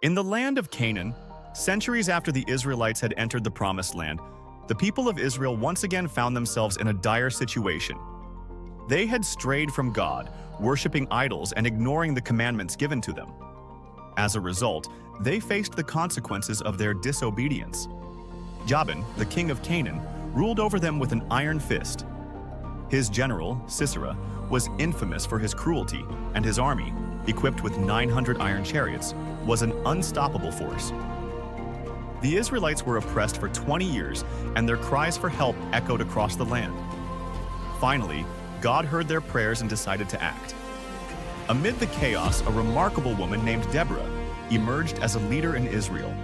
In the land of Canaan, centuries after the Israelites had entered the Promised Land, the people of Israel once again found themselves in a dire situation. They had strayed from God, worshiping idols and ignoring the commandments given to them. As a result, they faced the consequences of their disobedience. Jabin, the king of Canaan, ruled over them with an iron fist. His general, Sisera, was infamous for his cruelty, and his army, equipped with 900 iron chariots, was an unstoppable force. The Israelites were oppressed for 20 years, and their cries for help echoed across the land. Finally, God heard their prayers and decided to act. Amid the chaos, a remarkable woman named Deborah emerged as a leader in Israel.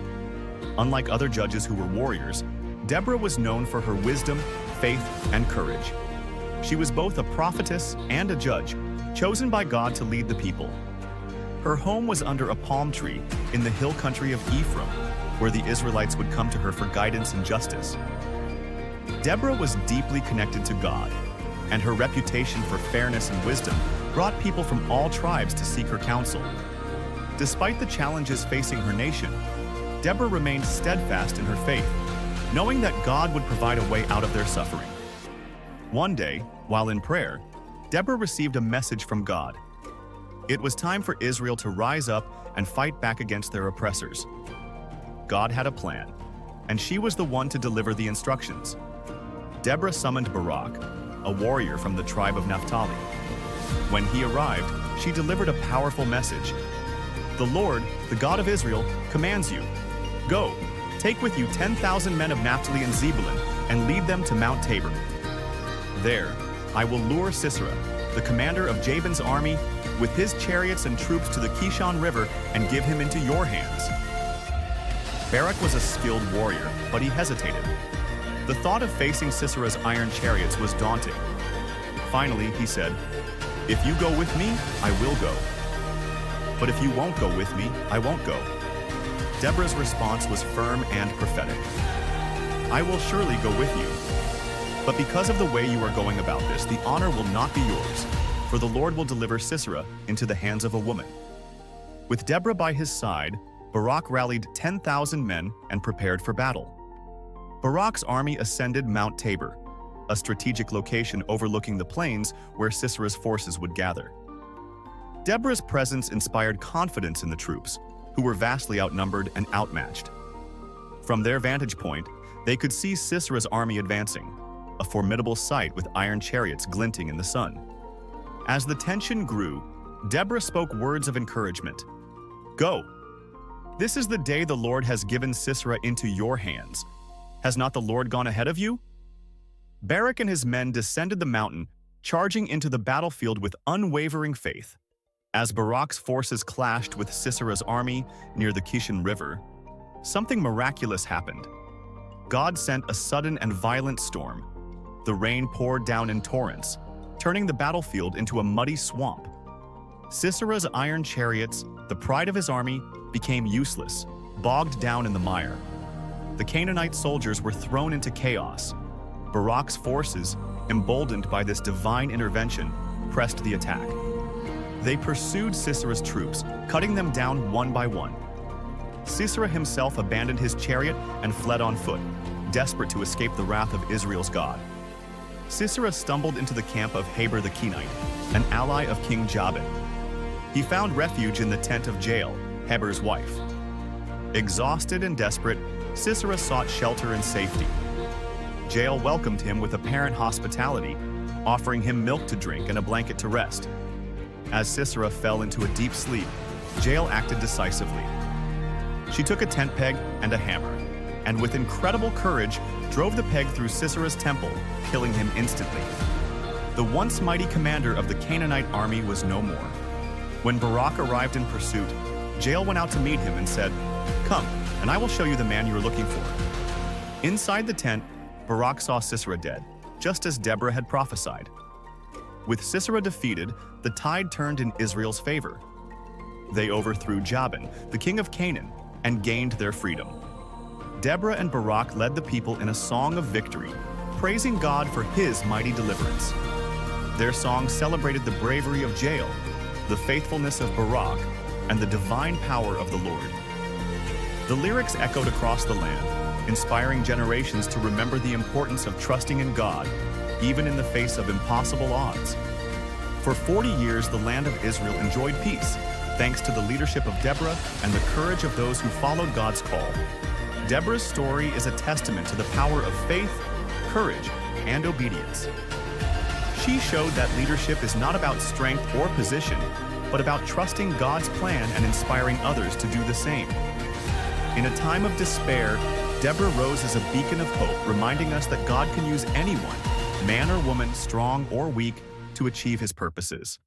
Unlike other judges who were warriors, Deborah was known for her wisdom, faith, and courage. She was both a prophetess and a judge, chosen by God to lead the people. Her home was under a palm tree in the hill country of Ephraim, where the Israelites would come to her for guidance and justice. Deborah was deeply connected to God, and her reputation for fairness and wisdom brought people from all tribes to seek her counsel. Despite the challenges facing her nation, Deborah remained steadfast in her faith, knowing that God would provide a way out of their suffering. One day, while in prayer, Deborah received a message from God. It was time for Israel to rise up and fight back against their oppressors. God had a plan, and she was the one to deliver the instructions. Deborah summoned Barak, a warrior from the tribe of Naphtali. When he arrived, she delivered a powerful message. The Lord, the God of Israel, commands you, "Go, take with you 10,000 men of Naphtali and Zebulun, and lead them to Mount Tabor. There, I will lure Sisera, the commander of Jabin's army, with his chariots and troops to the Kishon River and give him into your hands." Barak was a skilled warrior, but he hesitated. The thought of facing Sisera's iron chariots was daunting. Finally, he said, "If you go with me, I will go. But if you won't go with me, I won't go." Deborah's response was firm and prophetic. "I will surely go with you. But because of the way you are going about this, the honor will not be yours, for the Lord will deliver Sisera into the hands of a woman." With Deborah by his side, Barak rallied 10,000 men and prepared for battle. Barak's army ascended Mount Tabor, a strategic location overlooking the plains where Sisera's forces would gather. Deborah's presence inspired confidence in the troops, who were vastly outnumbered and outmatched. From their vantage point, they could see Sisera's army advancing, a formidable sight with iron chariots glinting in the sun. As the tension grew, Deborah spoke words of encouragement. "Go! This is the day the Lord has given Sisera into your hands. Has not the Lord gone ahead of you?" Barak and his men descended the mountain, charging into the battlefield with unwavering faith. As Barak's forces clashed with Sisera's army near the Kishon River, something miraculous happened. God sent a sudden and violent storm. The rain poured down in torrents, turning the battlefield into a muddy swamp. Sisera's iron chariots, the pride of his army, became useless, bogged down in the mire. The Canaanite soldiers were thrown into chaos. Barak's forces, emboldened by this divine intervention, pressed the attack. They pursued Sisera's troops, cutting them down one by one. Sisera himself abandoned his chariot and fled on foot, desperate to escape the wrath of Israel's God. Sisera stumbled into the camp of Heber the Kenite, an ally of King Jabin. He found refuge in the tent of Jael, Heber's wife. Exhausted and desperate, Sisera sought shelter and safety. Jael welcomed him with apparent hospitality, offering him milk to drink and a blanket to rest. As Sisera fell into a deep sleep, Jael acted decisively. She took a tent peg and a hammer, and with incredible courage, drove the peg through Sisera's temple, killing him instantly. The once mighty commander of the Canaanite army was no more. When Barak arrived in pursuit, Jael went out to meet him and said, "Come, and I will show you the man you are looking for." Inside the tent, Barak saw Sisera dead, just as Deborah had prophesied. With Sisera defeated, the tide turned in Israel's favor. They overthrew Jabin, the king of Canaan, and gained their freedom. Deborah and Barak led the people in a song of victory, praising God for his mighty deliverance. Their song celebrated the bravery of Jael, the faithfulness of Barak, and the divine power of the Lord. The lyrics echoed across the land, inspiring generations to remember the importance of trusting in God, even in the face of impossible odds. For 40 years, the land of Israel enjoyed peace, thanks to the leadership of Deborah and the courage of those who followed God's call. Deborah's story is a testament to the power of faith, courage, and obedience. She showed that leadership is not about strength or position, but about trusting God's plan and inspiring others to do the same. In a time of despair, Deborah rose as a beacon of hope, reminding us that God can use anyone, man or woman, strong or weak, to achieve his purposes.